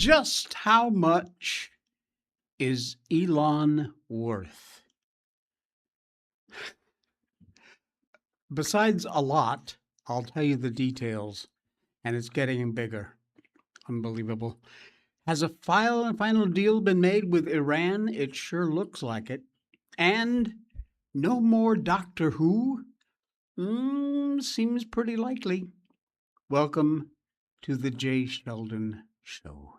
Just how much is Elon worth? Besides a lot, I'll tell you the details, and it's getting bigger. Unbelievable. Has a final deal been made with Iran? It sure looks like it. And no more Doctor Who? Seems pretty likely. Welcome to the Jay Sheldon Show.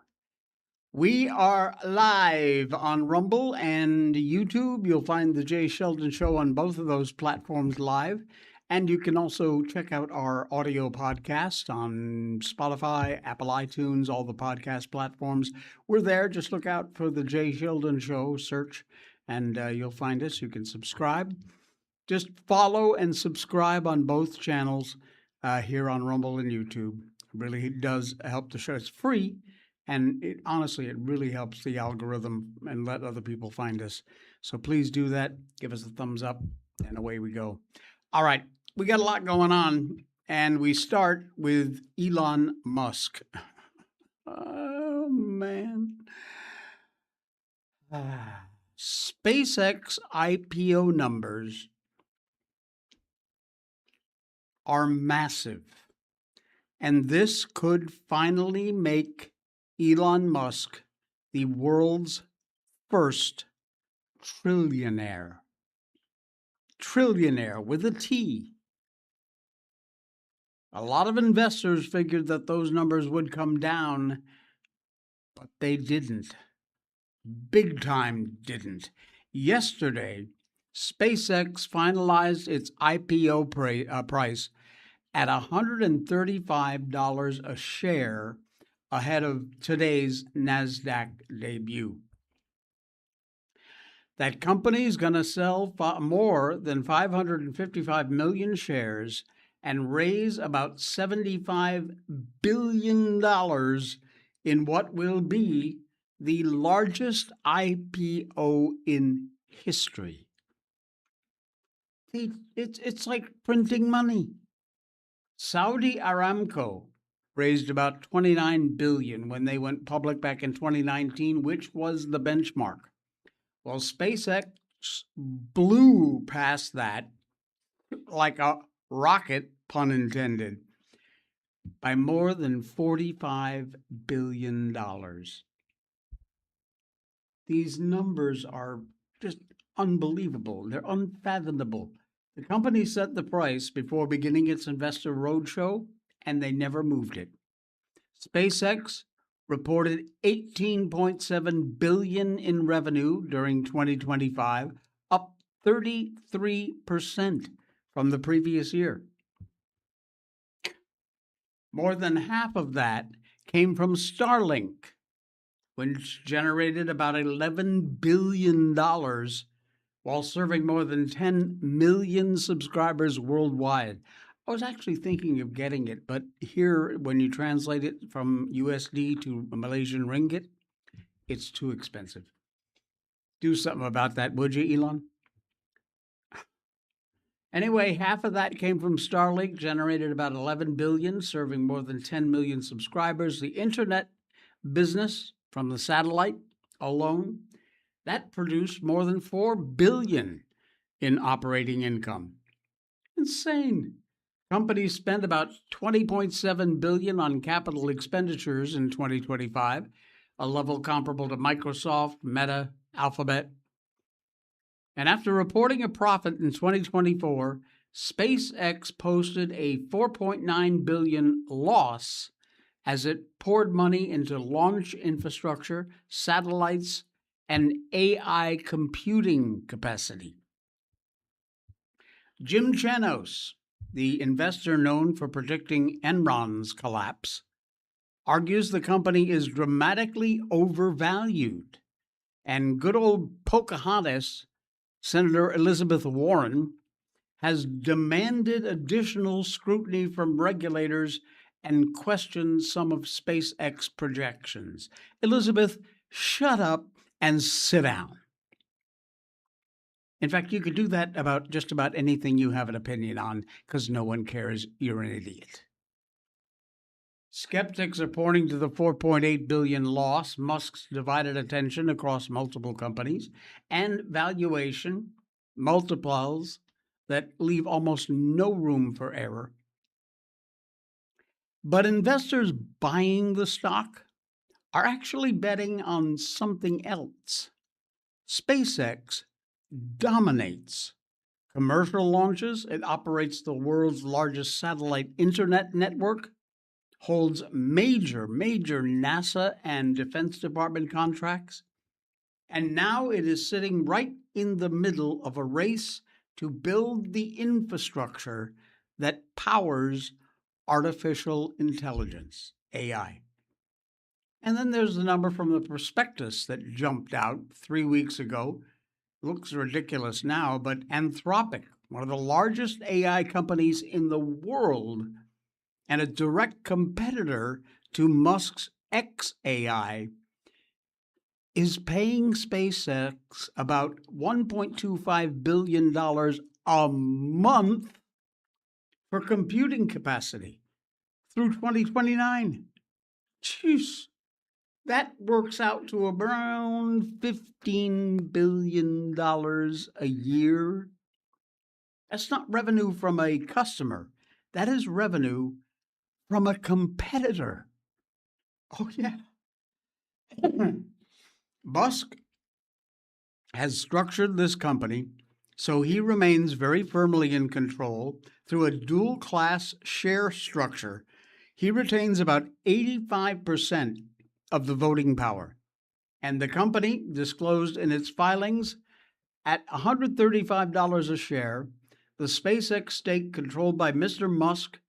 We are live on Rumble and YouTube. You'll find the Jay Sheldon Show on both of those platforms live. And you can also check out our audio podcast on Spotify, Apple iTunes, all the podcast platforms. We're there. Just look out for the Jay Sheldon Show, search, and you'll find us. You can subscribe. Just follow and subscribe on both channels here on Rumble and YouTube. It really does help the show. It's free. And honestly, it really helps the algorithm and let other people find us. So please do that. Give us a thumbs up, and away we go. All right, we got a lot going on, and we start with Elon Musk. Oh, man. SpaceX IPO numbers are massive, and this could finally make Elon Musk the world's first trillionaire. Trillionaire with a T. A lot of investors figured that those numbers would come down, but they didn't. Big time didn't. Yesterday, SpaceX finalized its IPO price at $135 a share ahead of today's NASDAQ debut. That company is going to sell more than 555 million shares and raise about $75 billion in what will be the largest IPO in history. It's like printing money. Saudi Aramco raised about $29 billion when they went public back in 2019, which was the benchmark. Well, SpaceX blew past that like a rocket, pun intended, by more than $45 billion. These numbers are just unbelievable. They're unfathomable. The company set the price before beginning its investor roadshow, and they never moved it. SpaceX reported $18.7 billion in revenue during 2025, up 33% from the previous year. More than half of that came from Starlink, which generated about $11 billion while serving more than 10 million subscribers worldwide. I was actually thinking of getting it, but here, when you translate it from USD to Malaysian ringgit, it's too expensive. Do something about that, would you, Elon? Anyway, half of that came from Starlink, generated about 11 billion, serving more than 10 million subscribers. The internet business from the satellite alone, that produced more than 4 billion in operating income. Insane. Companies spent about $20.7 billion on capital expenditures in 2025, a level comparable to Microsoft, Meta, Alphabet. And after reporting a profit in 2024, SpaceX posted a $4.9 billion loss as it poured money into launch infrastructure, satellites, and AI computing capacity. Jim Chanos, the investor known for predicting Enron's collapse, argues the company is dramatically overvalued. And good old Pocahontas, Senator Elizabeth Warren, has demanded additional scrutiny from regulators and questioned some of SpaceX projections. Elizabeth, shut up and sit down. In fact, you could do that about just about anything you have an opinion on, because no one cares. You're an idiot. Skeptics are pointing to the 4.8 billion loss, Musk's divided attention across multiple companies, and valuation multiples that leave almost no room for error. But investors buying the stock are actually betting on something else. SpaceX dominates commercial launches. It operates the world's largest satellite internet network, holds major NASA and Defense Department contracts, and now it is sitting right in the middle of a race to build the infrastructure that powers artificial intelligence, AI. And then there's the number from the prospectus that jumped out 3 weeks ago. Looks ridiculous now, but Anthropic, one of the largest AI companies in the world and a direct competitor to Musk's xAI, is paying SpaceX about $1.25 billion a month for computing capacity through 2029. Jeez, that works out to around $15 billion a year. That's not revenue from a customer. That is revenue from a competitor. Oh, yeah. Musk has structured this company so he remains very firmly in control through a dual-class share structure. He retains about 85% of the voting power, and the company disclosed in its filings at $135 a share, the SpaceX stake controlled by Mr. Musk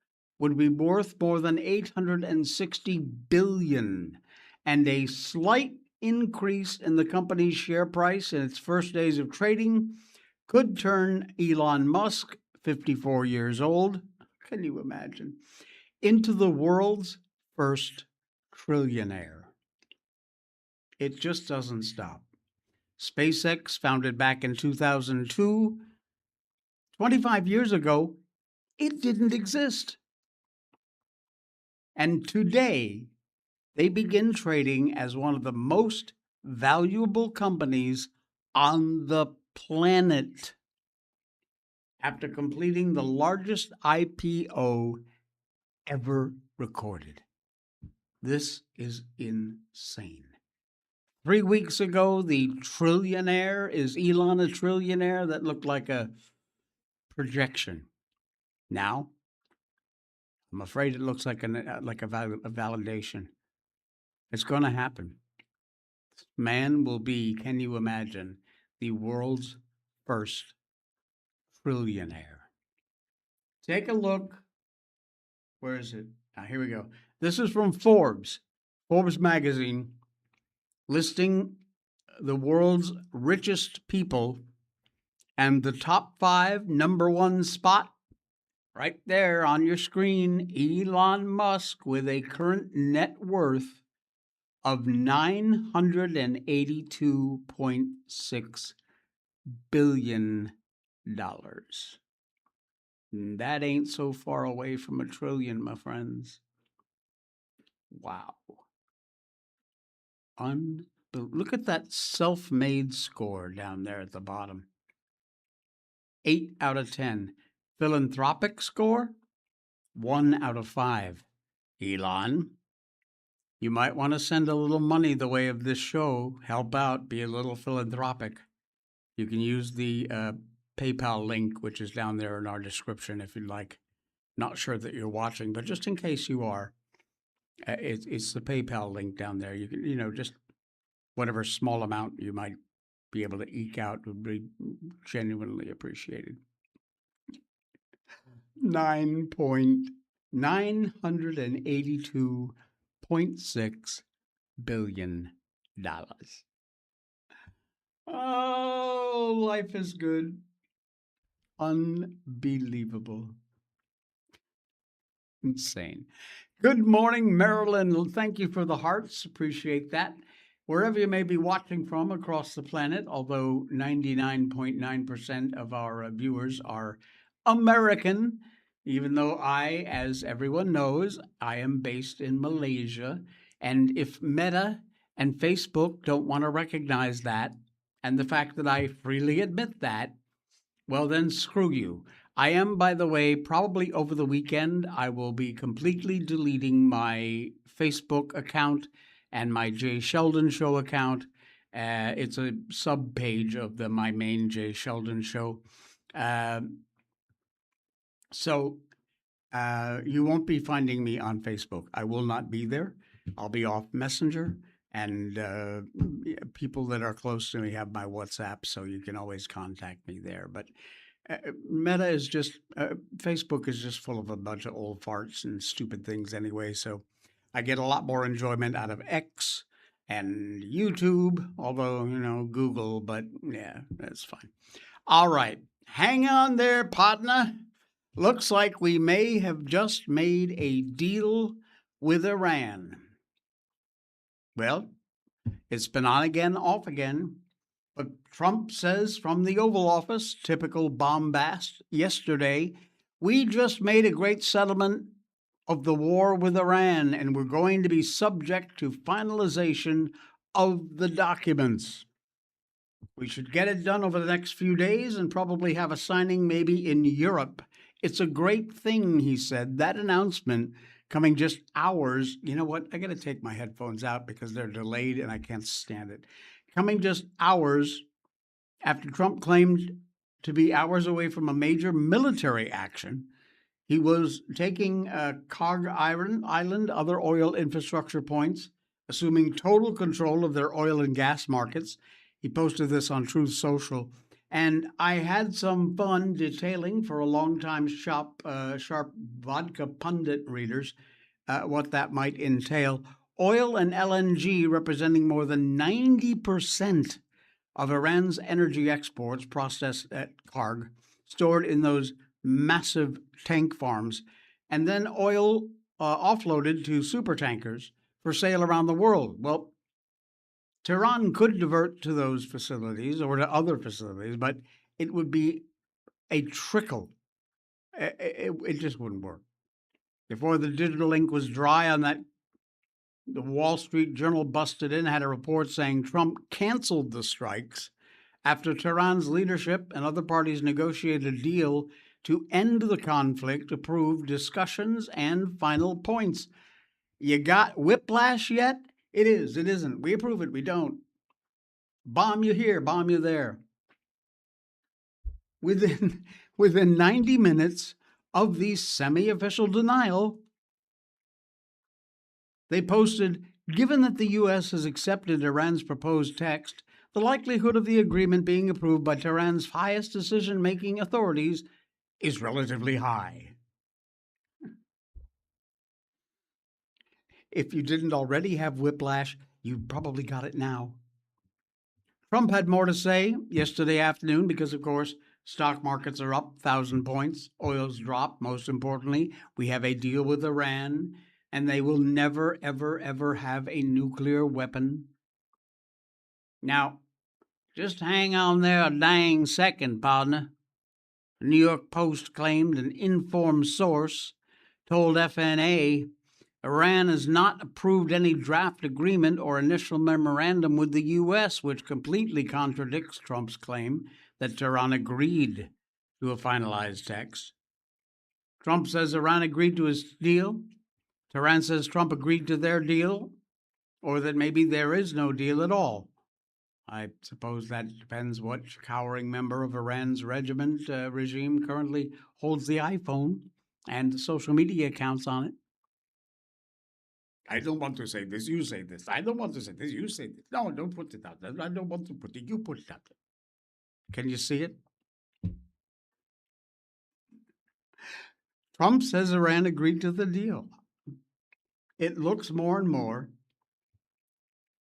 would be worth more than $860 billion, and a slight increase in the company's share price in its first days of trading could turn Elon Musk, 54 years old, can you imagine, into the world's first trillionaire. It just doesn't stop. SpaceX, founded back in 2002, 25 years ago, it didn't exist. And today, they begin trading as one of the most valuable companies on the planet after completing the largest IPO ever recorded. This is insane. 3 weeks ago, the trillionaire, is Elon a trillionaire? That looked like a projection. Now, I'm afraid it looks like a validation. It's going to happen. Man will be, can you imagine, the world's first trillionaire. Take a look. Where is it? Here we go. This is from Forbes magazine, listing the world's richest people, and the top 5, number 1 spot, right there on your screen, Elon Musk, with a current net worth of $982.6 billion. That ain't so far away from a trillion, my friends. Wow. Look at that self-made score down there at the bottom. 8 out of 10. Philanthropic score, 1 out of 5. Elon, you might want to send a little money the way of this show. Help out, be a little philanthropic. You can use the PayPal link, which is down there in our description if you'd like. Not sure that you're watching, but just in case you are, it's the PayPal link down there. You can, just whatever small amount you might be able to eke out would be genuinely appreciated. $982.6 billion. Oh, life is good. Unbelievable. Insane. Good morning, Maryland. Thank you for the hearts. Appreciate that. Wherever you may be watching from across the planet, although 99.9% of our viewers are American, even though I, as everyone knows, I am based in Malaysia. And if Meta and Facebook don't want to recognize that, and the fact that I freely admit that, well, then screw you. I am, by the way, probably over the weekend, I will be completely deleting my Facebook account and my Jay Sheldon Show account. It's a sub page of my main Jay Sheldon Show. Uh, so you won't be finding me on Facebook. I will not be there. I'll be off Messenger, and people that are close to me have my WhatsApp, so you can always contact me there. But Meta is just Facebook is just full of a bunch of old farts and stupid things anyway. So I get a lot more enjoyment out of X and YouTube, although Google. But yeah, that's fine. All right, hang on there, partner. Looks like we may have just made a deal with Iran. Well, it's been on again, off again. But Trump says from the Oval Office, typical bombast, yesterday, we just made a great settlement of the war with Iran, and we're going to be subject to finalization of the documents. We should get it done over the next few days and probably have a signing maybe in Europe. It's a great thing, he said. That announcement coming just hours. You know what? I got to take my headphones out because they're delayed and I can't stand it. Coming just hours after Trump claimed to be hours away from a major military action. He was taking Cog Island, other oil infrastructure points, assuming total control of their oil and gas markets. He posted this on Truth Social. And I had some fun detailing for a longtime sharp vodka pundit readers what that might entail. Oil and LNG representing more than 90% of Iran's energy exports processed at Karg, stored in those massive tank farms, and then oil offloaded to supertankers for sale around the world. Well, Tehran could divert to those facilities or to other facilities, but it would be a trickle. It just wouldn't work. Before the digital ink was dry on that, the Wall Street Journal busted in, had a report saying Trump canceled the strikes after Tehran's leadership and other parties negotiated a deal to end the conflict, approve discussions, and final points. You got whiplash yet? It is, it isn't. We approve it, we don't. Bomb you here, bomb you there. Within 90 minutes of the semi-official denial, they posted, given that the U.S. has accepted Iran's proposed text, the likelihood of the agreement being approved by Tehran's highest decision-making authorities is relatively high. If you didn't already have whiplash, you probably got it now. Trump had more to say yesterday afternoon because, of course, stock markets are up 1,000 points. Oil's dropped. Most importantly, we have a deal with Iran, and they will never, ever, ever have a nuclear weapon. Now, just hang on there a dang second, partner. The New York Post claimed an informed source told FNA Iran has not approved any draft agreement or initial memorandum with the U.S., which completely contradicts Trump's claim that Tehran agreed to a finalized text. Trump says Iran agreed to his deal. Tehran says Trump agreed to their deal, or that maybe there is no deal at all. I suppose that depends what cowering member of Iran's regime currently holds the iPhone and the social media accounts on it. I don't want to say this, you say this. I don't want to say this, you say this. No, don't put it out there. I don't want to put it, you put it out there. Can you see it? Trump says Iran agreed to the deal. It looks more and more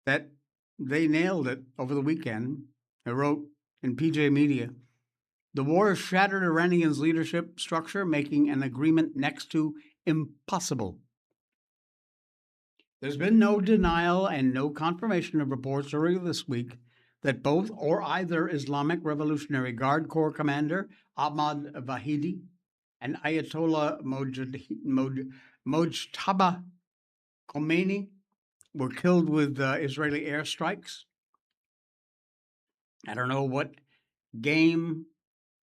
that they nailed it over the weekend. I wrote in PJ Media, the war shattered Iranians' leadership structure, making an agreement next to impossible. There's been no denial and no confirmation of reports earlier this week that both or either Islamic Revolutionary Guard Corps commander Ahmad Vahidi and Ayatollah Mojtaba Khomeini were killed with Israeli airstrikes. I don't know what game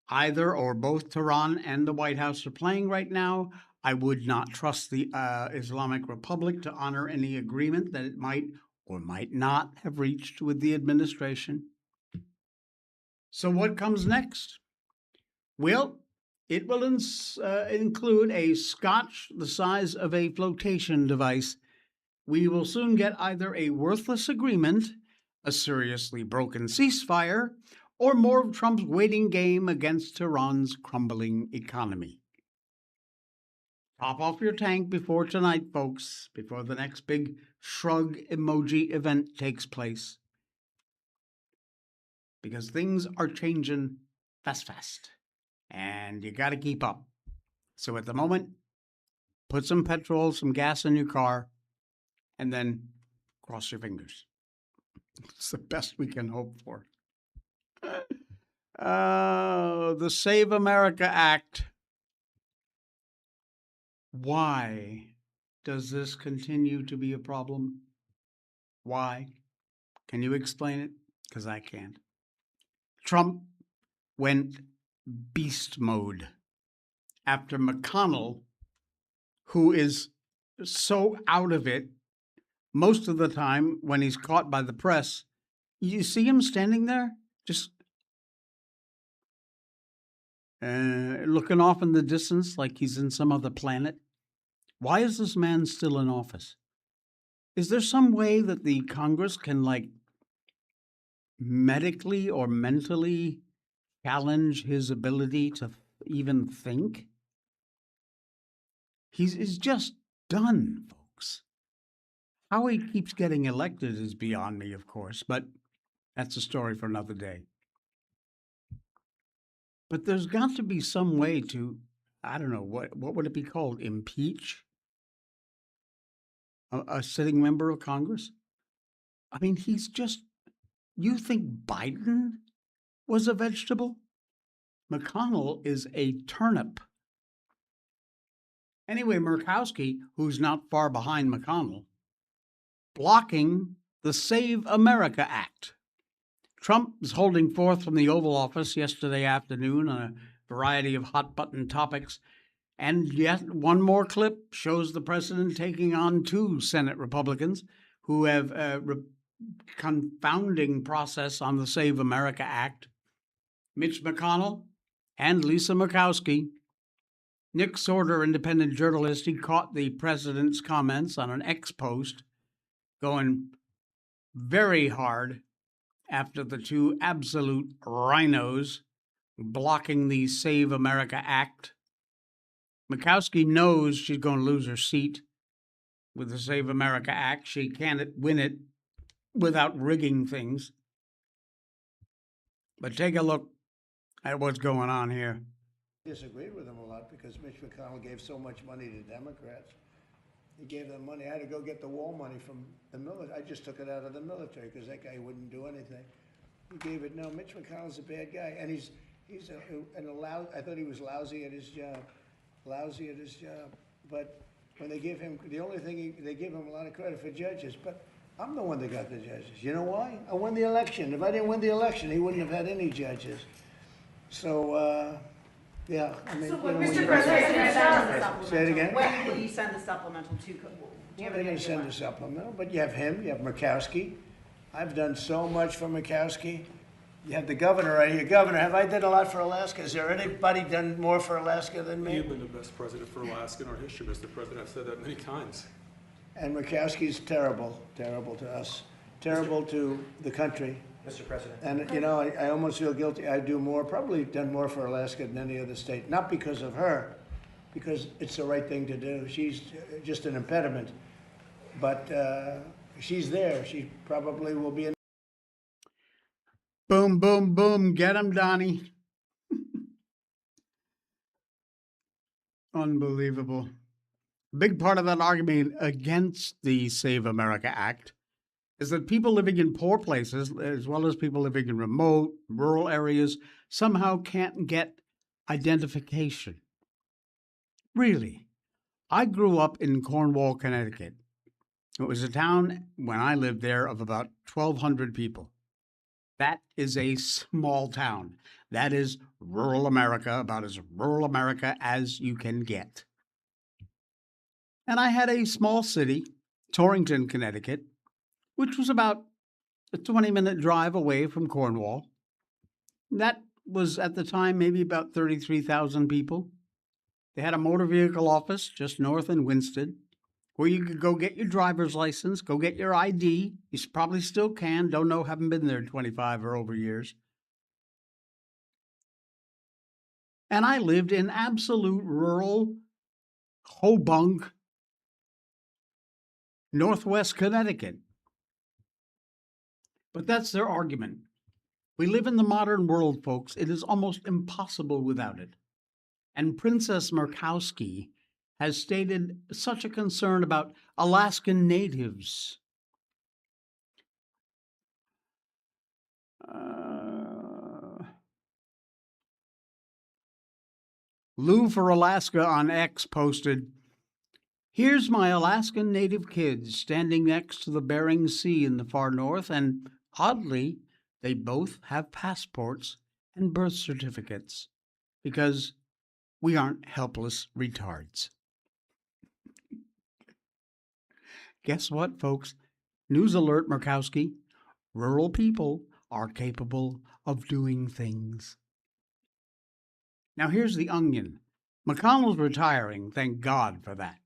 either or both Tehran and the White House are playing right now. I would not trust the Islamic Republic to honor any agreement that it might or might not have reached with the administration. So, what comes next? Well, it will include a scotch the size of a flotation device. We will soon get either a worthless agreement, a seriously broken ceasefire, or more of Trump's waiting game against Tehran's crumbling economy. Top off your tank before tonight, folks, before the next big shrug emoji event takes place. Because things are changing fast. And you got to keep up. So at the moment, put some petrol, some gas in your car, and then cross your fingers. It's the best we can hope for. The Save America Act. Why does this continue to be a problem? Why? Can you explain it? Because I can't. Trump went beast mode after McConnell, who is so out of it most of the time when he's caught by the press. You see him standing there, just looking off in the distance like he's in some other planet. Why is this man still in office? Is there some way that the Congress can, medically or mentally challenge his ability to even think? He's just done, folks. How he keeps getting elected is beyond me, of course, but that's a story for another day. But there's got to be some way to, I don't know, what would it be called? Impeach a sitting member of Congress? I mean, he's just, you think Biden was a vegetable? McConnell is a turnip. Anyway, Murkowski, who's not far behind McConnell, blocking the Save America Act. Trump is holding forth from the Oval Office yesterday afternoon on a variety of hot-button topics. And yet one more clip shows the president taking on two Senate Republicans who have a confounding process on the Save America Act. Mitch McConnell and Lisa Murkowski. Nick Sorter, independent journalist, he caught the president's comments on an X post, going very hard after the two absolute rhinos blocking the Save America Act. Murkowski knows she's going to lose her seat with the Save America Act. She can't win it without rigging things. But take a look at what's going on here. Disagreed with him a lot because Mitch McConnell gave so much money to Democrats. He gave them money. I had to go get the wall money from the military. I just took it out of the military because that guy wouldn't do anything. He gave it. No, Mitch McConnell's a bad guy, and he's I thought he was lousy at his job. But when they give him the only thing they give him a lot of credit for judges. But I'm the one that got the judges. You know why? I won the election. If I didn't win the election, he wouldn't have had any judges. So. Yeah, I mean, So Mr. President, say it again? when will you send the supplemental to? They're going to send a supplemental, but you have him, you have Murkowski. I've done so much for Murkowski. You have the governor right here. Governor, have I done a lot for Alaska? Has there anybody done more for Alaska than me? You've been the best president for Alaska in our history, Mr. President. I've said that many times. And Murkowski's terrible to us, terrible to the country. Mr. President. And, you know, I almost feel guilty. I do more, probably done more for Alaska than any other state. Not because of her, because it's the right thing to do. She's just an impediment. But she's there. She probably will be in. Boom, boom, boom. Get him, Donnie. Unbelievable. Big part of that argument against the Save America Act is that people living in poor places, as well as people living in remote, rural areas, somehow can't get identification. Really. I grew up in Cornwall, Connecticut. It was a town when I lived there of about 1,200 people. That is a small town. That is rural America, about as rural America as you can get. And I had a small city, Torrington, Connecticut, which was about a 20-minute drive away from Cornwall. That was at the time maybe about 33,000 people. They had a motor vehicle office just north in Winston where you could go get your driver's license, go get your ID. You probably still can. Don't know, haven't been there 25 or over years. And I lived in absolute rural Hobunk, Northwest Connecticut. But that's their argument. We live in the modern world, folks. It is almost impossible without it. And Princess Murkowski has stated such a concern about Alaskan natives. Lou for Alaska on X posted, "Here's my Alaskan native kids standing next to the Bering Sea in the far north, and oddly, they both have passports and birth certificates because we aren't helpless retards." Guess what, folks? News alert, Murkowski. Rural people are capable of doing things. Now, here's the onion. McConnell's retiring, thank God for that.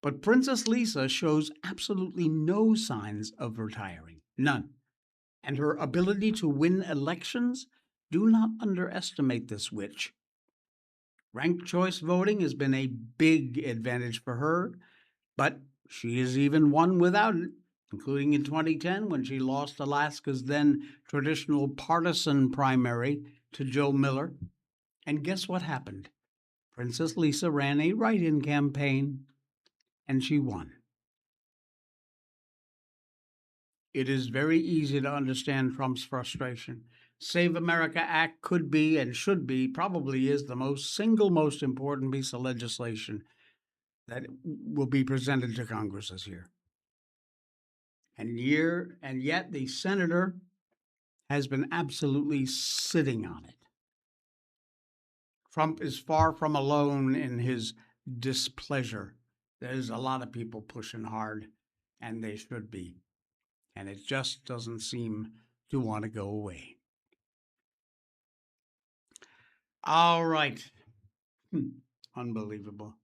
But Princess Lisa shows absolutely no signs of retiring, none. And her ability to win elections, do not underestimate this witch. Ranked choice voting has been a big advantage for her, but she has even won without it, including in 2010 when she lost Alaska's then traditional partisan primary to Joe Miller. And guess what happened? Princess Lisa ran a write-in campaign, and she won. It is very easy to understand Trump's frustration. Save America Act could be and should be, probably is the single most important piece of legislation that will be presented to Congress this year. And yet the senator has been absolutely sitting on it. Trump is far from alone in his displeasure. There's a lot of people pushing hard, and they should be. And it just doesn't seem to want to go away. All right. Unbelievable.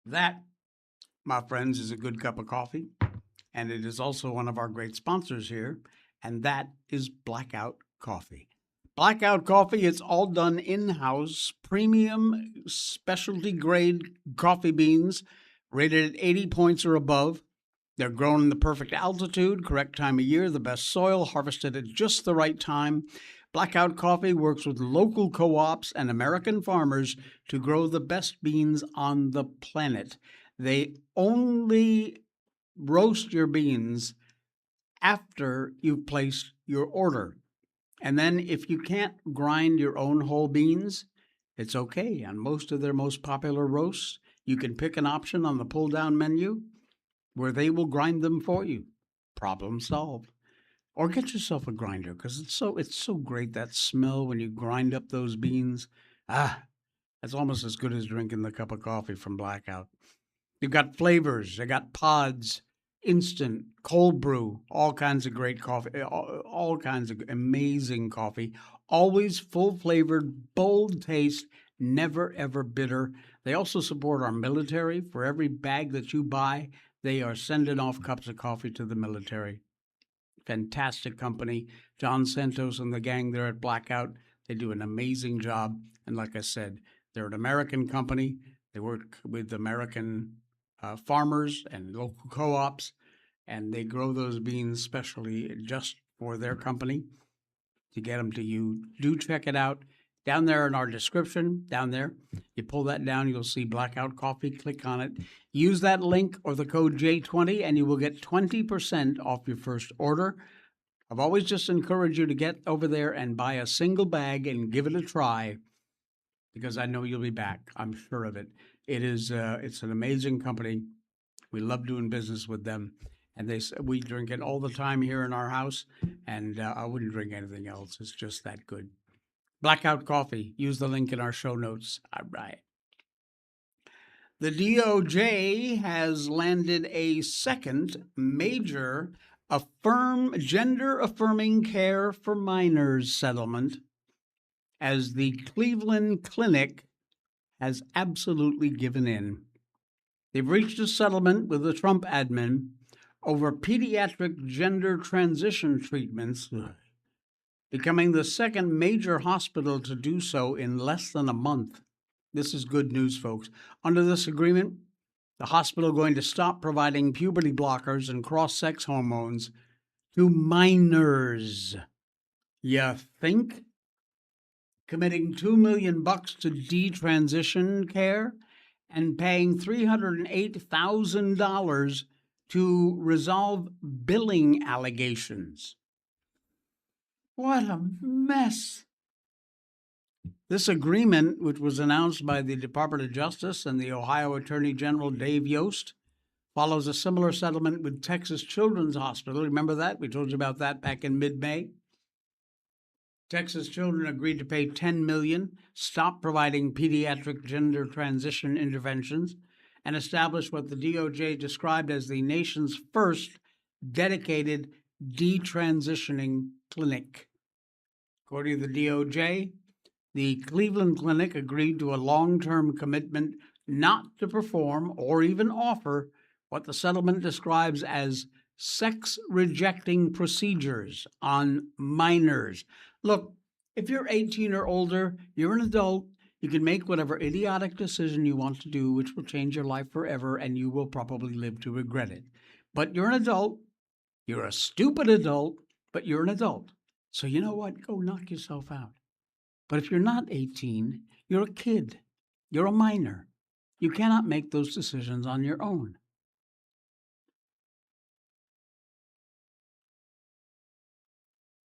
That, my friends, is a good cup of coffee. And it is also one of our great sponsors here. And that is Blackout Coffee. Blackout Coffee, it's all done in-house, premium, specialty grade coffee beans, rated at 80 points or above. They're grown in the perfect altitude, correct time of year, the best soil, harvested at just the right time. Blackout Coffee works with local co-ops and American farmers to grow the best beans on the planet. They only roast your beans after you've placed your order. And then if you can't grind your own whole beans, it's okay. On most of their most popular roasts, you can pick an option on the pull-down menu where they will grind them for you. Problem solved. Or get yourself a grinder, because it's so great, that smell when you grind up those beans. That's almost as good as drinking the cup of coffee from Blackout. They've got flavors. They got pods, instant, cold brew, all kinds of great coffee, all kinds of amazing coffee. Always full-flavored, bold taste, never, ever bitter. They also support our military. For every bag that you buy, they are sending off cups of coffee to the military. Fantastic company. John Santos and the gang there at Blackout, they do an amazing job. And like I said, they're an American company. They work with American farmers and local co-ops, and they grow those beans specially just for their company to get them to you. Do check it out. Down there in our description, down there, you pull that down, you'll see Blackout Coffee. Click on it. Use that link or the code J20, and you will get 20% off your first order. I've always just encouraged you to get over there and buy a single bag and give it a try, because I know you'll be back. I'm sure of it. It's an amazing company. We love doing business with them. And we drink it all the time here in our house, and I wouldn't drink anything else. It's just that good. Blackout Coffee. Use the link in our show notes. All right. The DOJ has landed a second major gender affirming care for minors settlement as the Cleveland Clinic has absolutely given in. They've reached a settlement with the Trump admin over pediatric gender transition treatments, becoming the second major hospital to do so in less than a month. This is good news, folks. Under this agreement, the hospital going to stop providing puberty blockers and cross-sex hormones to minors. You think? Committing $2 million to detransition care and paying $308,000 to resolve billing allegations. What a mess. This agreement, which was announced by the Department of Justice and the Ohio Attorney General Dave Yost, follows a similar settlement with Texas Children's Hospital. Remember that? We told you about that back in mid-May. Texas Children agreed to pay $10 million, stop providing pediatric gender transition interventions, and establish what the DOJ described as the nation's first dedicated detransitioning clinic. According to the DOJ, the Cleveland Clinic agreed to a long-term commitment not to perform or even offer what the settlement describes as sex-rejecting procedures on minors. Look, if you're 18 or older, you're an adult, you can make whatever idiotic decision you want to do, which will change your life forever, and you will probably live to regret it. But you're an adult, you're a stupid adult, but you're an adult. So you know what? Go knock yourself out. But if you're not 18, you're a kid. You're a minor. You cannot make those decisions on your own.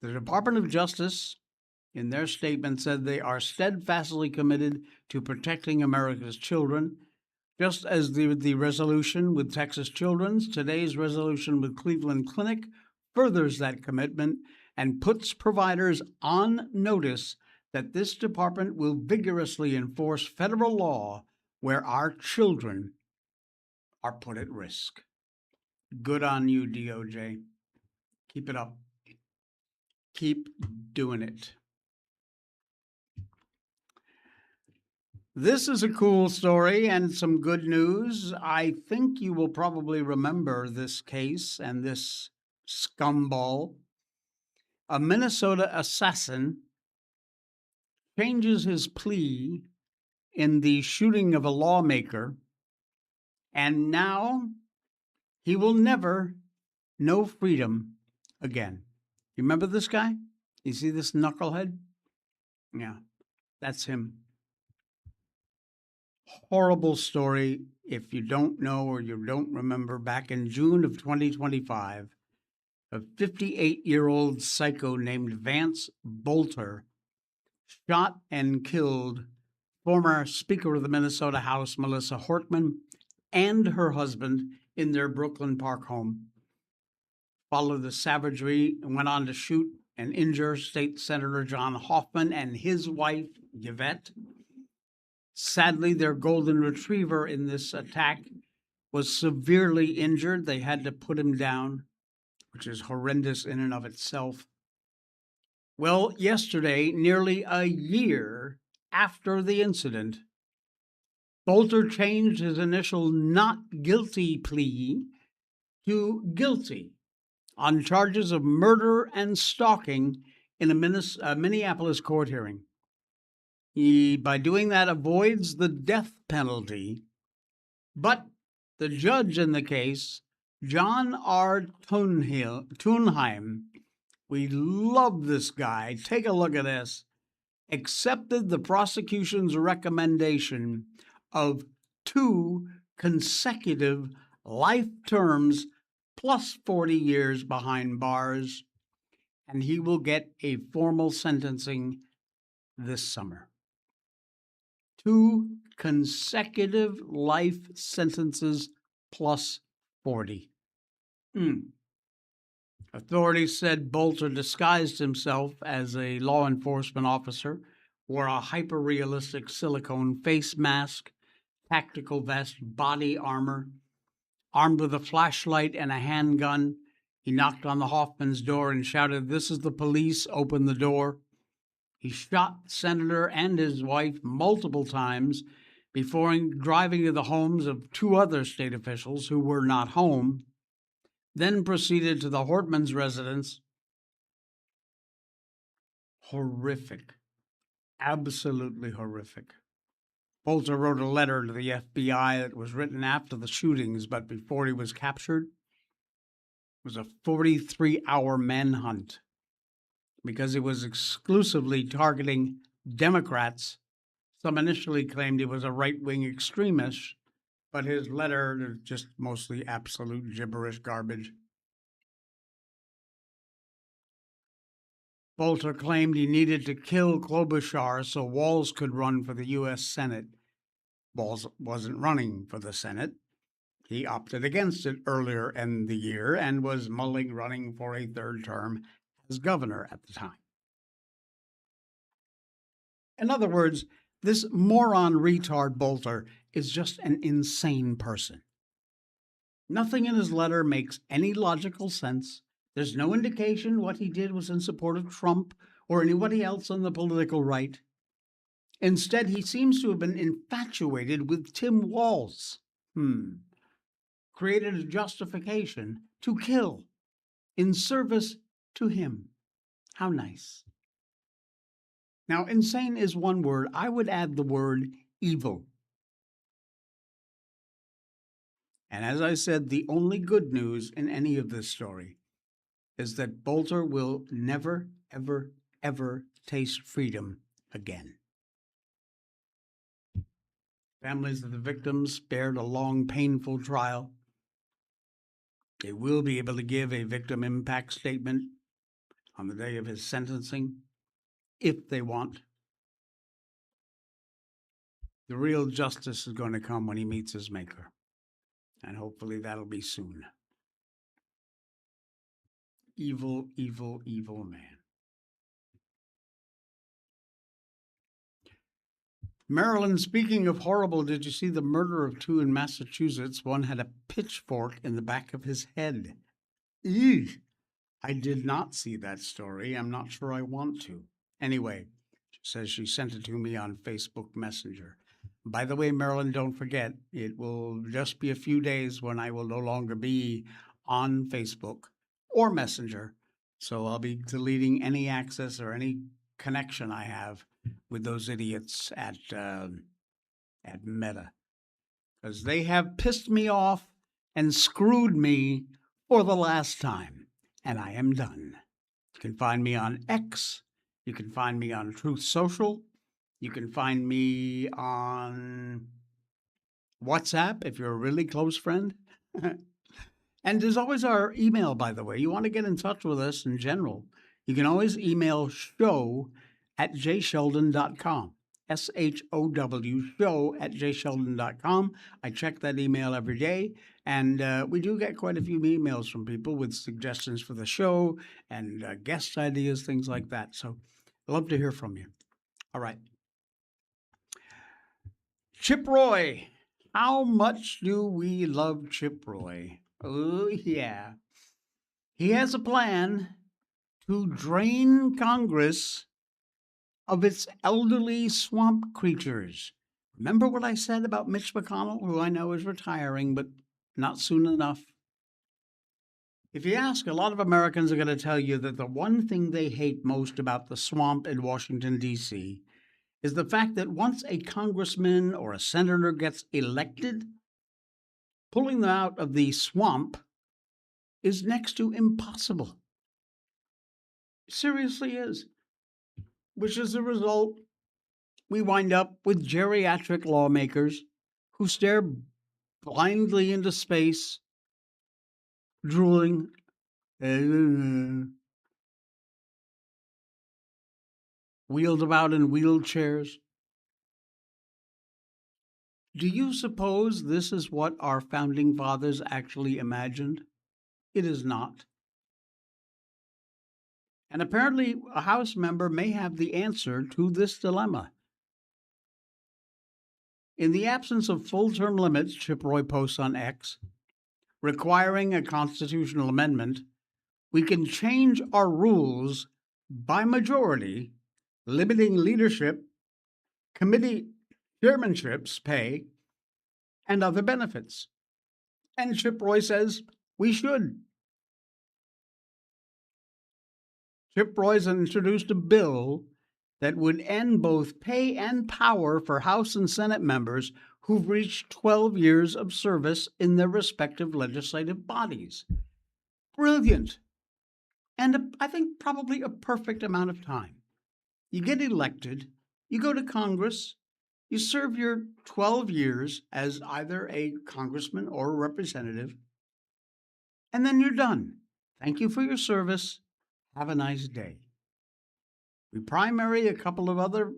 The Department of Justice, in their statement, said they are steadfastly committed to protecting America's children, just as the resolution with Texas Children's. Today's resolution with Cleveland Clinic furthers that commitment and puts providers on notice that this department will vigorously enforce federal law where our children are put at risk. Good on you, DOJ. Keep it up. Keep doing it. This is a cool story and some good news. I think you will probably remember this case and this scumball. A Minnesota assassin changes his plea in the shooting of a lawmaker, and now he will never know freedom again. You remember this guy? You see this knucklehead? Yeah, that's him. Horrible story. If you don't know or you don't remember, back in June of 2025, a 58-year-old psycho named Vance Bolter shot and killed former Speaker of the Minnesota House, Melissa Hortman, and her husband in their Brooklyn Park home. Followed the savagery and went on to shoot and injure State Senator John Hoffman and his wife, Yvette. Sadly, their golden retriever in this attack was severely injured. They had to put him down, which is horrendous in and of itself. Well, yesterday, nearly a year after the incident, Bolter changed his initial not guilty plea to guilty on charges of murder and stalking in a Minneapolis court hearing. He, by doing that, avoids the death penalty, but the judge in the case, John R. Thunheim, we love this guy. Take a look at this. Accepted the prosecution's recommendation of 2 consecutive life terms plus 40 years behind bars, and he will get a formal sentencing this summer. 2 consecutive life sentences plus 40. Authorities said Bolter disguised himself as a law enforcement officer, wore a hyper-realistic silicone face mask, tactical vest, body armor. Armed with a flashlight and a handgun, he knocked on the Hoffman's door and shouted, "This is the police, open the door." He shot the senator and his wife multiple times before driving to the homes of 2 other state officials who were not home, then proceeded to the Hortman's residence. Horrific. Absolutely horrific. Bolter wrote a letter to the FBI that was written after the shootings, but before he was captured. It was a 43-hour manhunt because he was exclusively targeting Democrats. Some initially claimed he was a right-wing extremist, but his letter is just mostly absolute gibberish garbage. Bolter claimed he needed to kill Klobuchar so Walz could run for the U.S. Senate. Walz wasn't running for the Senate. He opted against it earlier in the year and was mulling running for a 3rd term as governor at the time. In other words, this moron retard Bolter is just an insane person. Nothing in his letter makes any logical sense. There's no indication what he did was in support of Trump or anybody else on the political right. Instead, he seems to have been infatuated with Tim Walz. Created a justification to kill in service to him. How nice. Now, insane is one word. I would add the word evil. And as I said, the only good news in any of this story is that Bolter will never, ever, ever taste freedom again. Families of the victims spared a long, painful trial. They will be able to give a victim impact statement on the day of his sentencing, if they want. The real justice is going to come when he meets his maker, and hopefully that'll be soon. Evil, evil, evil man. Maryland, speaking of horrible, did you see the murder of 2 in Massachusetts? One had a pitchfork in the back of his head. Ew. I did not see that story. I'm not sure I want to. Anyway, she says she sent it to me on Facebook Messenger. By the way, Marilyn, don't forget, it will just be a few days when I will no longer be on Facebook or Messenger. So I'll be deleting any access or any connection I have with those idiots at Meta, because they have pissed me off and screwed me for the last time, and I am done. You can find me on X. You can find me on Truth Social. You can find me on WhatsApp if you're a really close friend. And there's always our email, by the way. You want to get in touch with us in general, you can always email show@jsheldon.com. SHOW, show@jsheldon.com. I check that email every day, and we do get quite a few emails from people with suggestions for the show and guest ideas, things like that. So I'd love to hear from you. All right. Chip Roy. How much do we love Chip Roy? Oh, yeah. He has a plan to drain Congress of its elderly swamp creatures. Remember what I said about Mitch McConnell, who I know is retiring, but not soon enough? If you ask, a lot of Americans are going to tell you that the one thing they hate most about the swamp in Washington, D.C., is the fact that once a congressman or a senator gets elected, pulling them out of the swamp is next to impossible. Seriously is. Which as a result, we wind up with geriatric lawmakers who stare blindly into space, drooling, wheeled about in wheelchairs. Do you suppose this is what our founding fathers actually imagined? It is not. And apparently, a House member may have the answer to this dilemma. In the absence of full term limits, Chip Roy posts on X, requiring a constitutional amendment, we can change our rules by majority, limiting leadership, committee chairmanships, pay, and other benefits. And Chip Roy says we should. Chip Roy has introduced a bill that would end both pay and power for House and Senate members who've reached 12 years of service in their respective legislative bodies. Brilliant. And I think probably a perfect amount of time. You get elected, you go to Congress, you serve your 12 years as either a congressman or a representative, and then you're done. Thank you for your service. Have a nice day. We primary a couple of other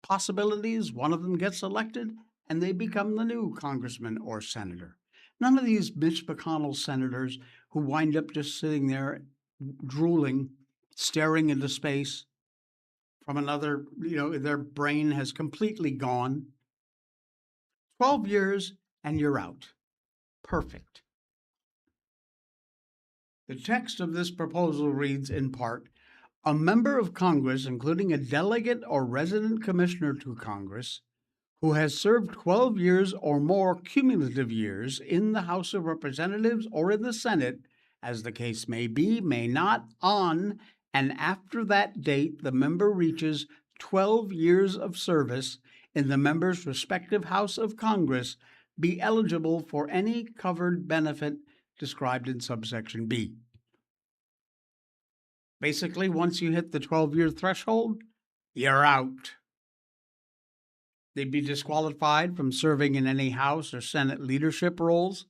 possibilities. One of them gets elected, and they become the new congressman or senator. None of these Mitch McConnell senators who wind up just sitting there drooling, staring into space from another, their brain has completely gone. 12 years and you're out. Perfect. The text of this proposal reads in part, a member of Congress, including a delegate or resident commissioner to Congress, who has served 12 years or more cumulative years in the House of Representatives or in the Senate, as the case may be, may not, on and after that date the member reaches 12 years of service in the member's respective House of Congress, be eligible for any covered benefit described in subsection B. Basically, once you hit the 12-year threshold, you're out. They'd be disqualified from serving in any House or Senate leadership roles,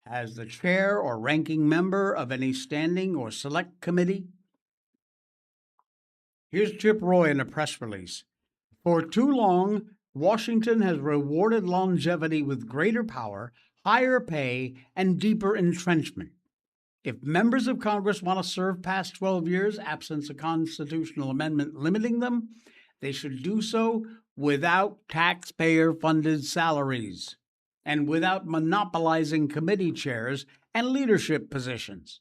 as the chair or ranking member of any standing or select committee. Here's Chip Roy in a press release. For too long, Washington has rewarded longevity with greater power, higher pay, and deeper entrenchment. If members of Congress want to serve past 12 years, absent a constitutional amendment limiting them, they should do so without taxpayer-funded salaries and without monopolizing committee chairs and leadership positions.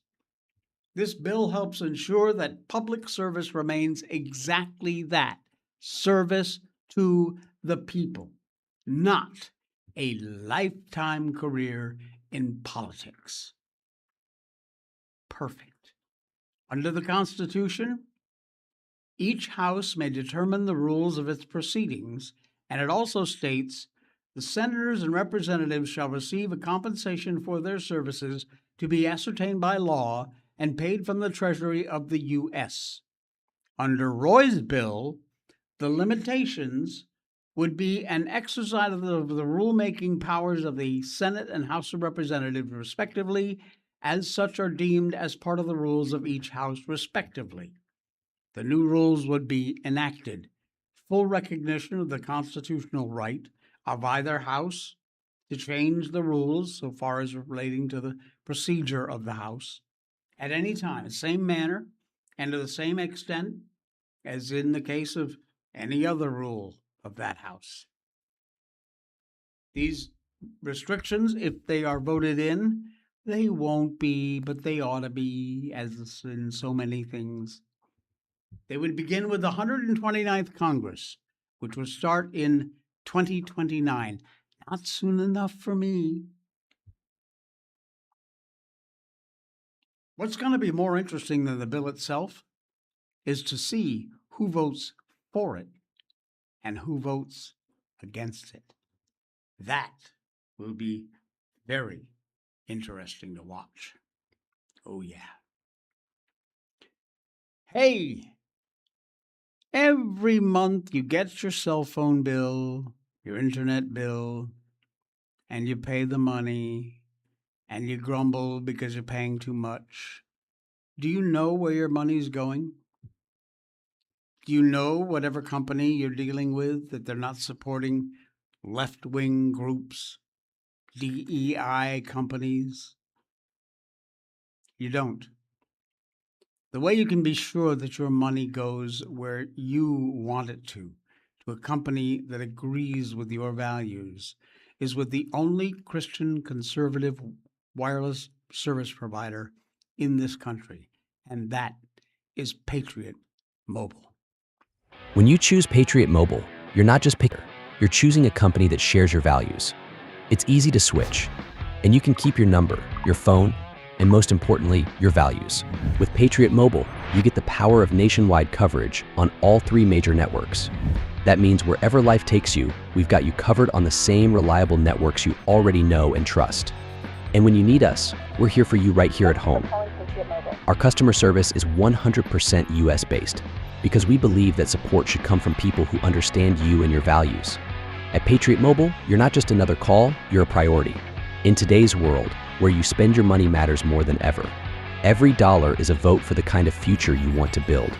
This bill helps ensure that public service remains exactly that, service to the people, not a lifetime career in politics. Perfect. Under the Constitution, each House may determine the rules of its proceedings, and it also states the senators and representatives shall receive a compensation for their services to be ascertained by law and paid from the Treasury of the U.S. Under Roy's bill, the limitations would be an exercise of the rulemaking powers of the Senate and House of Representatives, respectively, as such are deemed as part of the rules of each House, respectively. The new rules would be enacted. Full recognition of the constitutional right of either House to change the rules so far as relating to the procedure of the House at any time, the same manner and to the same extent as in the case of any other rule of that House. These restrictions, if they are voted in, they won't be, but they ought to be, as in so many things. They would begin with the 129th Congress, which would start in 2029. Not soon enough for me. What's going to be more interesting than the bill itself is to see who votes for it and who votes against it. That will be very interesting to watch. Oh, yeah. Hey, every month you get your cell phone bill, your internet bill, and you pay the money, and you grumble because you're paying too much. Do you know where your money's going? Do you know whatever company you're dealing with that they're not supporting left-wing groups, DEI companies. You don't. The way you can be sure that your money goes where you want it to a company that agrees with your values, is with the only Christian conservative wireless service provider in this country, and that is Patriot Mobile. When you choose Patriot Mobile, you're not just picking, you're choosing a company that shares your values. It's easy to switch, and you can keep your number, your phone, and most importantly, your values. With Patriot Mobile, you get the power of nationwide coverage on all 3 major networks. That means wherever life takes you, we've got you covered on the same reliable networks you already know and trust. And when you need us, we're here for you right here at home. Our customer service is 100% US-based because we believe that support should come from people who understand you and your values. At Patriot Mobile, you're not just another call, you're a priority. In today's world, where you spend your money matters more than ever. Every dollar is a vote for the kind of future you want to build.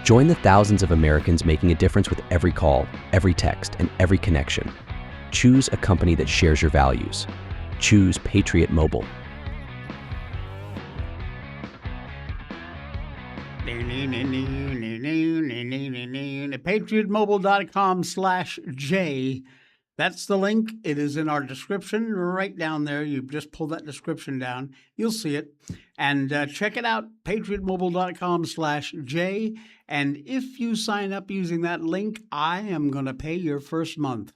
Join the thousands of Americans making a difference with every call, every text, and every connection. Choose a company that shares your values. Choose Patriot Mobile. PatriotMobile.com/J. That's the link. It is in our description right down there. You just pull that description down. You'll see it. And check it out, patriotmobile.com/J. And if you sign up using that link, I am going to pay your first month.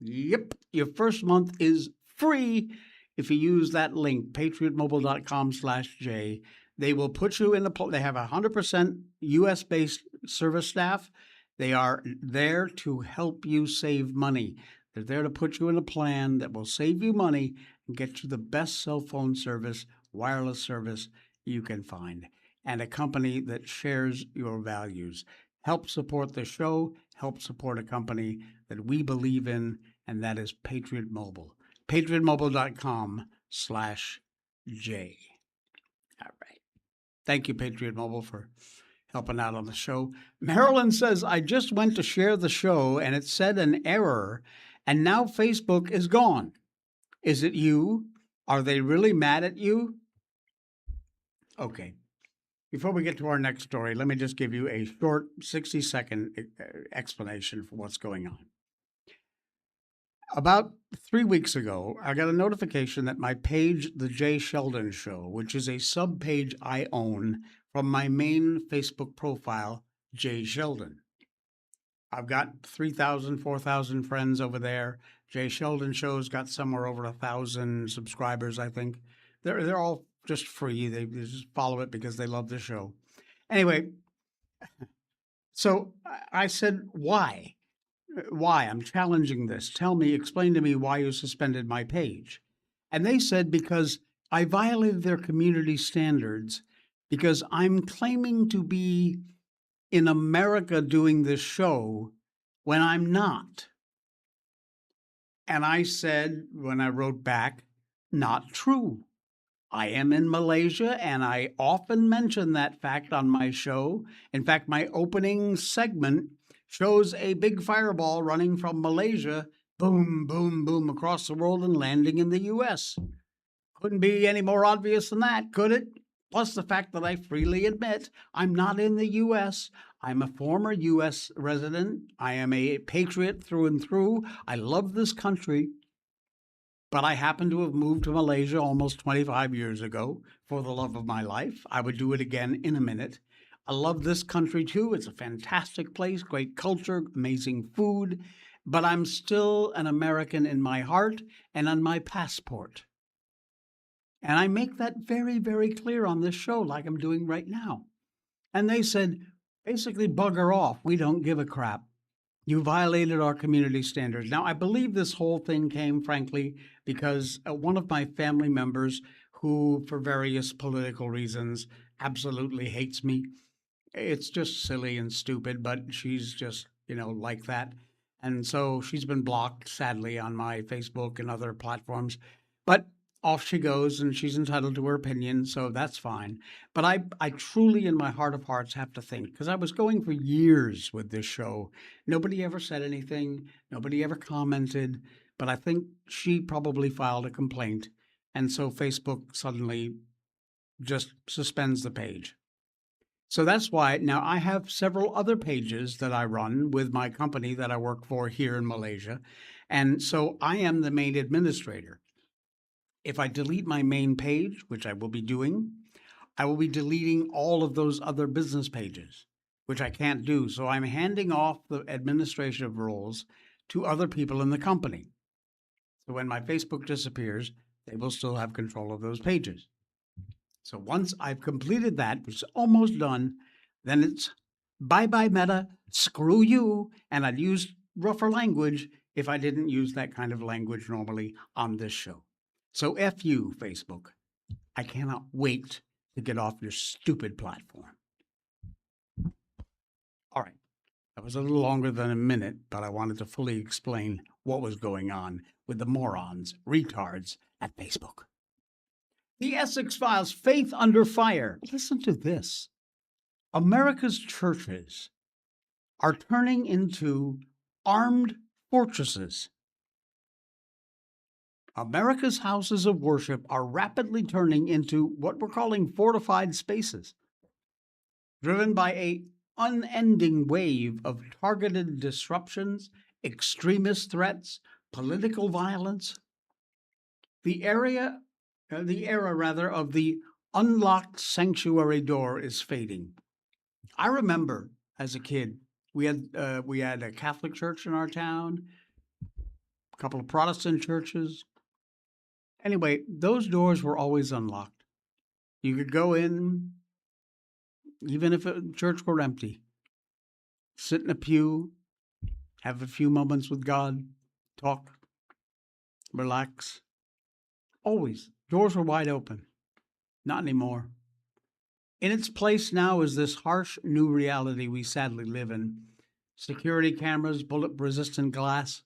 Yep, your first month is free if you use that link, patriotmobile.com/J. They will put you in they have 100% US-based service staff. They are there to help you save money. They're there to put you in a plan that will save you money and get you the best cell phone service, wireless service you can find, and a company that shares your values. Help support the show, help support a company that we believe in, and that is Patriot Mobile. PatriotMobile.com/J. All right. Thank you, Patriot Mobile, for helping out on the show. Marilyn says, I just went to share the show and it said an error, and now Facebook is gone. Is it you? Are they really mad at you? Okay. Before we get to our next story, let me just give you a short 60-second explanation for what's going on. About 3 weeks ago, I got a notification that my page, The Jay Sheldon Show, which is a sub-page I own from my main Facebook profile, Jay Sheldon. I've got 3,000, 4,000 friends over there. Jay Sheldon Show's got somewhere over 1,000 subscribers, I think. They're all just free. They just follow it because they love the show. Anyway, so I said, why? Why? I'm challenging this. Tell me, explain to me why you suspended my page. And they said, because I violated their community standards, because I'm claiming to be in America doing this show when I'm not. And I said, when I wrote back, not true. I am in Malaysia, and I often mention that fact on my show. In fact, my opening segment shows a big fireball running from Malaysia, boom, boom, boom, across the world and landing in the U.S. Couldn't be any more obvious than that, could it? Plus the fact that I freely admit I'm not in the U.S. I'm a former U.S. resident. I am a patriot through and through. I love this country. But I happen to have moved to Malaysia almost 25 years ago for the love of my life. I would do it again in a minute. I love this country too. It's a fantastic place, great culture, amazing food. But I'm still an American in my heart and on my passport. And I make that very, very clear on this show, like I'm doing right now. And they said, basically, bugger off. We don't give a crap. You violated our community standards. Now, I believe this whole thing came, frankly, because one of my family members who, for various political reasons, absolutely hates me. It's just silly and stupid, but she's just, like that. And so she's been blocked, sadly, on my Facebook and other platforms. But off she goes, and she's entitled to her opinion, so that's fine. But I truly, in my heart of hearts, have to think, because I was going for years with this show. Nobody ever said anything. Nobody ever commented. but I think she probably filed a complaint, and so Facebook suddenly just suspends the page. So that's why now I have several other pages that I run with my company that I work for here in Malaysia, and so I am the main administrator. If I delete my main page, which I will be doing, I will be deleting all of those other business pages, which I can't do. So I'm handing off the administrative roles to other people in the company. So when my Facebook disappears, they will still have control of those pages. So once I've completed that, which is almost done, then it's bye-bye Meta, screw you, and I'd use rougher language if I didn't use that kind of language normally on this show. So F you, Facebook. I cannot wait to get off your stupid platform. All right. That was a little longer than a minute, but I wanted to fully explain what was going on with the morons, retards at Facebook. The Essex Files, Faith Under Fire. Listen to this. America's churches are turning into armed fortresses. America's houses of worship are rapidly turning into what we're calling fortified spaces, driven by an unending wave of targeted disruptions, extremist threats, political violence. The era of the unlocked sanctuary door is fading. I remember as a kid, we had a Catholic church in our town, a couple of Protestant churches. Anyway, those doors were always unlocked. You could go in, even if a church were empty, sit in a pew, have a few moments with God, talk, relax. Always. Doors were wide open. Not anymore. In its place now is this harsh new reality we sadly live in. Security cameras, bullet-resistant glass,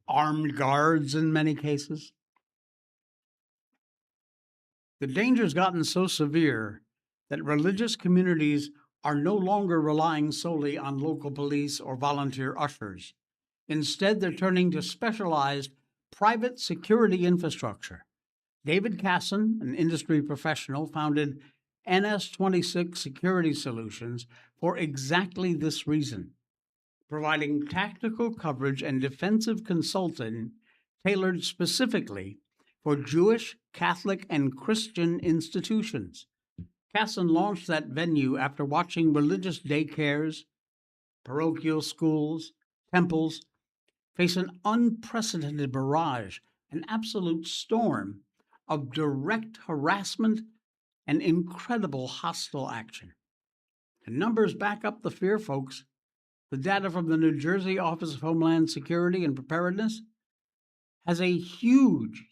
armed guards in many cases. The danger's gotten so severe that religious communities are no longer relying solely on local police or volunteer ushers. Instead, they're turning to specialized private security infrastructure. David Casson, an industry professional, founded NS26 Security Solutions for exactly this reason, providing tactical coverage and defensive consulting tailored specifically for Jewish, Catholic, and Christian institutions. Casson launched that venue after watching religious daycares, parochial schools, temples face an unprecedented barrage, an absolute storm of direct harassment and incredible hostile action. The numbers back up the fear, folks. The data from the New Jersey Office of Homeland Security and Preparedness has a huge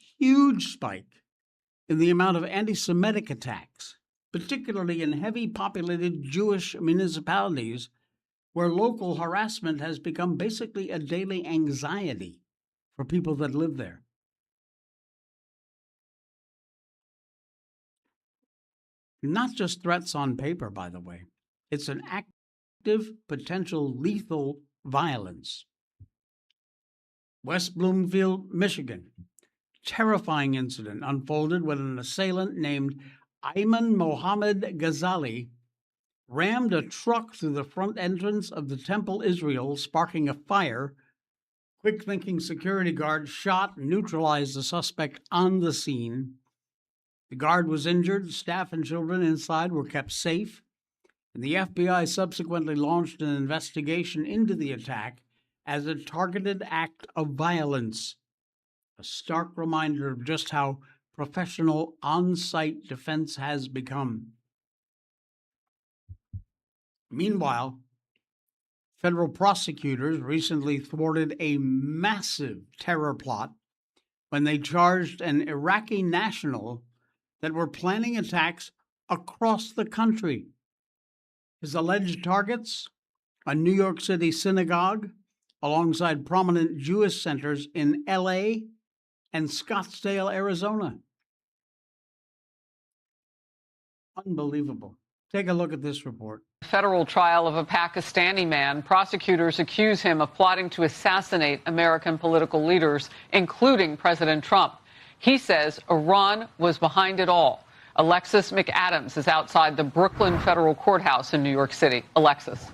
spike in the amount of anti-Semitic attacks, particularly in heavy populated Jewish municipalities where local harassment has become basically a daily anxiety for people that live there. Not just threats on paper, by the way. It's an active, potential lethal violence. West Bloomfield, Michigan. Terrifying incident unfolded when an assailant named Ayman Mohammed Ghazali rammed a truck through the front entrance of the Temple Israel, sparking a fire. Quick-thinking security guards shot and neutralized the suspect on the scene. The guard was injured, staff and children inside were kept safe, and the FBI subsequently launched an investigation into the attack as a targeted act of violence. A stark reminder of just how professional on-site defense has become. Meanwhile, federal prosecutors recently thwarted a massive terror plot when they charged an Iraqi national that were planning attacks across the country. His alleged targets, a New York City synagogue, alongside prominent Jewish centers in LA and Scottsdale, Arizona. Unbelievable. Take a look at this report. Federal trial of a Pakistani man. Prosecutors accuse him of plotting to assassinate American political leaders, including President Trump. He says Iran was behind it all. Alexis McAdams is outside the Brooklyn Federal Courthouse in New York City. Alexis.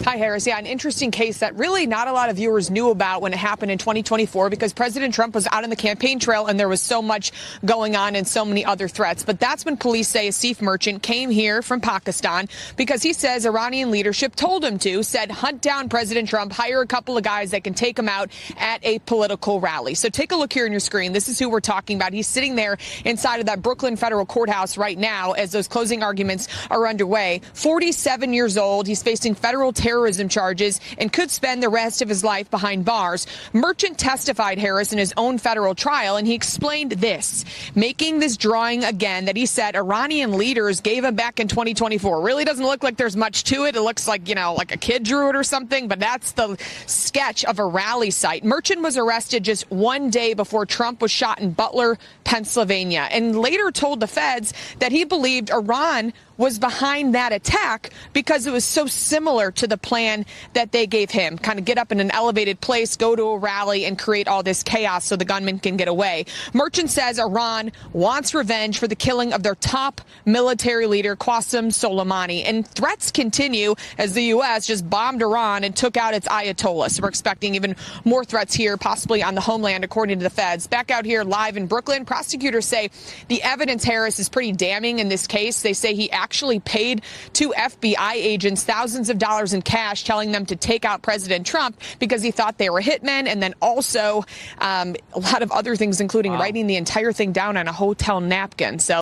Hi, Harris. Yeah, an interesting case that really not a lot of viewers knew about when it happened in 2024 because President Trump was out on the campaign trail and there was so much going on and so many other threats. But that's when police say a Asif merchant came here from Pakistan because he says Iranian leadership told him to, said hunt down President Trump, hire a couple of guys that can take him out at a political rally. So take a look here on your screen. This is who we're talking about. He's sitting there inside of that Brooklyn Federal Courthouse right now as those closing arguments are underway. 47 years old. He's facing federal terrorism charges and could spend the rest of his life behind bars. Merchant testified, Harris, in his own federal trial, and he explained this, making this drawing again that he said Iranian leaders gave him back in 2024. Really doesn't look like there's much to it. It looks like, like a kid drew it or something, but that's the sketch of a rally site. Merchant was arrested just one day before Trump was shot in Butler, Pennsylvania, and later told the feds that he believed Iran was behind that attack because it was so similar to the plan that they gave him. Kind of get up in an elevated place, go to a rally, and create all this chaos so the gunman can get away. Merchant says Iran wants revenge for the killing of their top military leader, Qasem Soleimani. And threats continue as the U.S. just bombed Iran and took out its Ayatollah. So we're expecting even more threats here, possibly on the homeland, according to the feds. Back out here live in Brooklyn, prosecutors say the evidence, Harris, is pretty damning in this case. They say he actually paid two FBI agents thousands of dollars in cash, telling them to take out President Trump because he thought they were hitmen, and then also a lot of other things, including writing the entire thing down on a hotel napkin. So,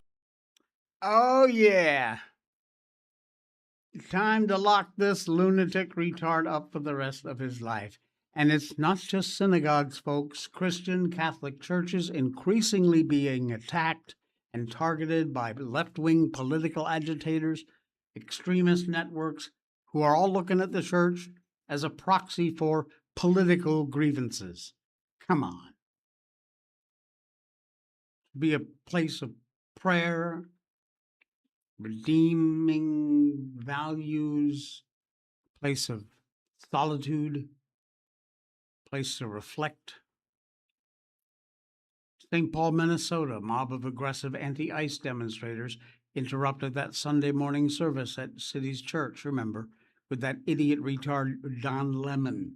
oh yeah, time to lock this lunatic retard up for the rest of his life. And it's not just synagogues, folks. Christian Catholic churches increasingly being attacked and targeted by left-wing political agitators, extremist networks, who are all looking at the church as a proxy for political grievances. Come on. Be a place of prayer, redeeming values, place of solitude, place to reflect. St. Paul, Minnesota, a mob of aggressive anti-ICE demonstrators interrupted that Sunday morning service at the city's church, remember, with that idiot retard Don Lemon,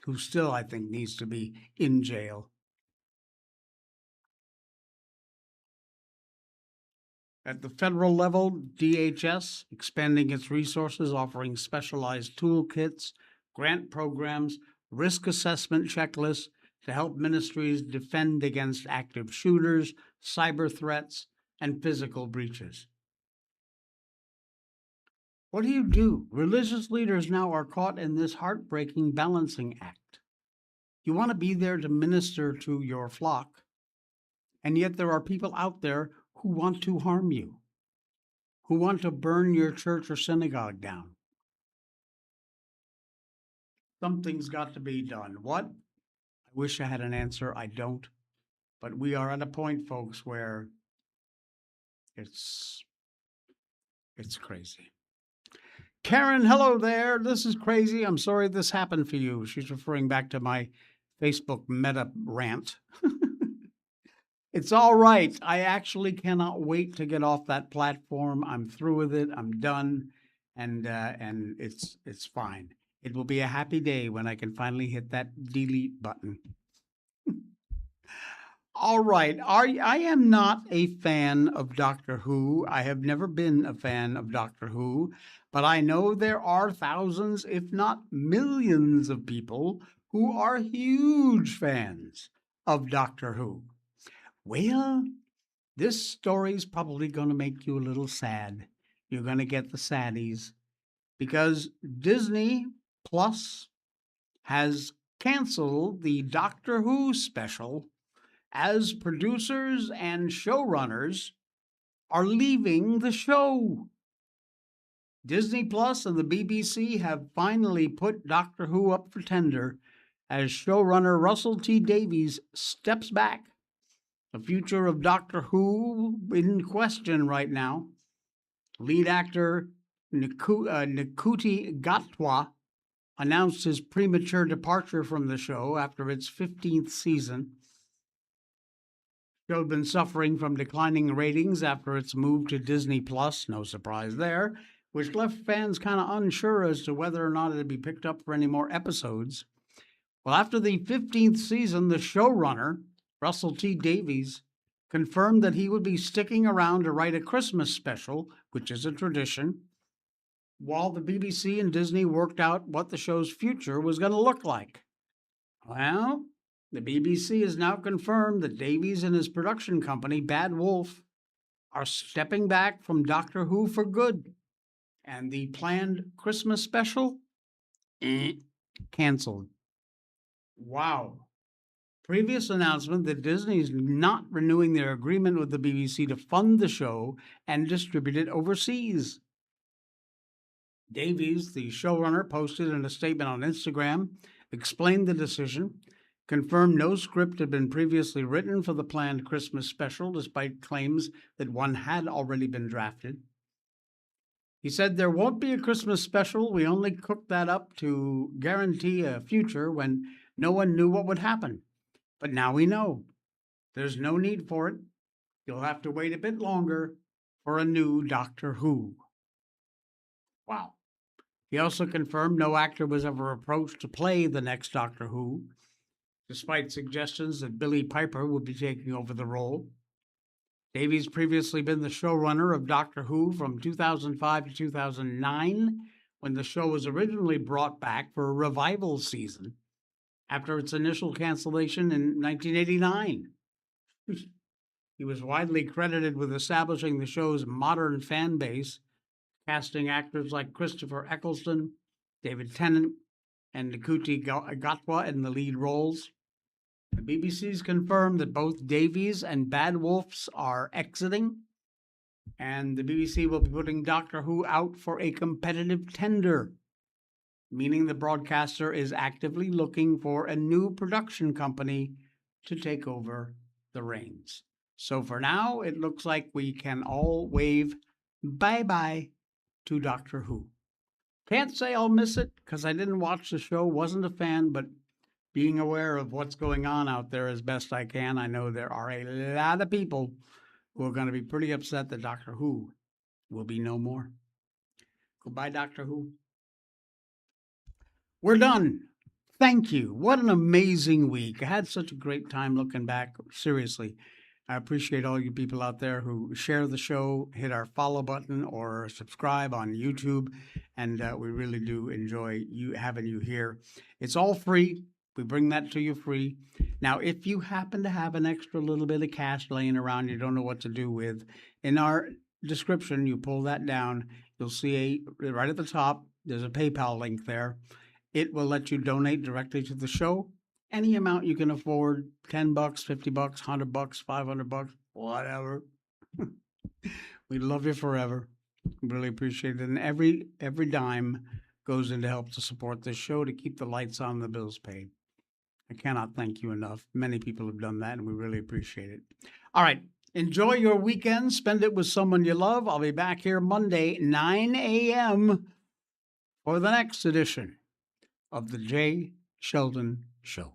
who still, I think, needs to be in jail. At the federal level, DHS expanding its resources, offering specialized toolkits, grant programs, risk assessment checklists, to help ministries defend against active shooters, cyber threats, and physical breaches. What do? Religious leaders now are caught in this heartbreaking balancing act. You want to be there to minister to your flock, and yet there are people out there who want to harm you, who want to burn your church or synagogue down. Something's got to be done. What? I wish I had an answer. I don't. But we are at a point, folks, where it's crazy. Karen, hello there. This is crazy. I'm sorry this happened for you. She's referring back to my Facebook meta rant. It's all right. I actually cannot wait to get off that platform. I'm through with it. I'm done. And it's fine. It will be a happy day when I can finally hit that delete button. All right. I am not a fan of Doctor Who. I have never been a fan of Doctor Who, but I know there are thousands, if not millions of people who are huge fans of Doctor Who. Well, this story's probably going to make you a little sad. You're going to get the saddies because Disney Plus has canceled the Doctor Who special as producers and showrunners are leaving the show. Disney Plus and the BBC have finally put Doctor Who up for tender as showrunner Russell T Davies steps back. The future of Doctor Who in question right now. Lead actor Nikuti Gatwa announced his premature departure from the show after its 15th season. The show had been suffering from declining ratings after its move to Disney Plus, no surprise there, which left fans kind of unsure as to whether or not it would be picked up for any more episodes. Well, after the 15th season, the showrunner, Russell T. Davies, confirmed that he would be sticking around to write a Christmas special, which is a tradition, while the BBC and Disney worked out what the show's future was going to look like. Well, the BBC has now confirmed that Davies and his production company, Bad Wolf, are stepping back from Doctor Who for good. And the planned Christmas special, canceled. Wow. Previous announcement that Disney is not renewing their agreement with the BBC to fund the show and distribute it overseas. Davies, the showrunner, posted in a statement on Instagram, explained the decision, confirmed no script had been previously written for the planned Christmas special, despite claims that one had already been drafted. He said, "There won't be a Christmas special. We only cooked that up to guarantee a future when no one knew what would happen. But now we know. There's no need for it. You'll have to wait a bit longer for a new Doctor Who." Wow. He also confirmed no actor was ever approached to play the next Doctor Who, despite suggestions that Billy Piper would be taking over the role. Davies previously been the showrunner of Doctor Who from 2005 to 2009, when the show was originally brought back for a revival season after its initial cancellation in 1989. He was widely credited with establishing the show's modern fan base, casting actors like Christopher Eccleston, David Tennant, and Nkuti Gatwa in the lead roles. The BBC's confirmed that both Davies and Bad Wolves are exiting, and the BBC will be putting Doctor Who out for a competitive tender, meaning the broadcaster is actively looking for a new production company to take over the reins. So for now, it looks like we can all wave bye-bye to Doctor Who. Can't say I'll miss it because I didn't watch the show, wasn't a fan, but being aware of what's going on out there as best I can, I know there are a lot of people who are going to be pretty upset that Doctor Who will be no more. Goodbye, Doctor Who. We're done. Thank you. What an amazing week. I had such a great time looking back. Seriously, I appreciate all you people out there who share the show, hit our follow button, or subscribe on YouTube. And we really do enjoy having you here. It's all free. We bring that to you free. Now, if you happen to have an extra little bit of cash laying around you don't know what to do with, in our description, you pull that down. You'll see right at the top, there's a PayPal link there. It will let you donate directly to the show. Any amount you can afford, $10, $50, $100, $500, whatever. We love you forever. Really appreciate it. And every dime goes in to help to support this show, to keep the lights on, the bills paid. I cannot thank you enough. Many people have done that, and we really appreciate it. All right. Enjoy your weekend. Spend it with someone you love. I'll be back here Monday, 9 a.m. for the next edition of the Jay Sheldon Show.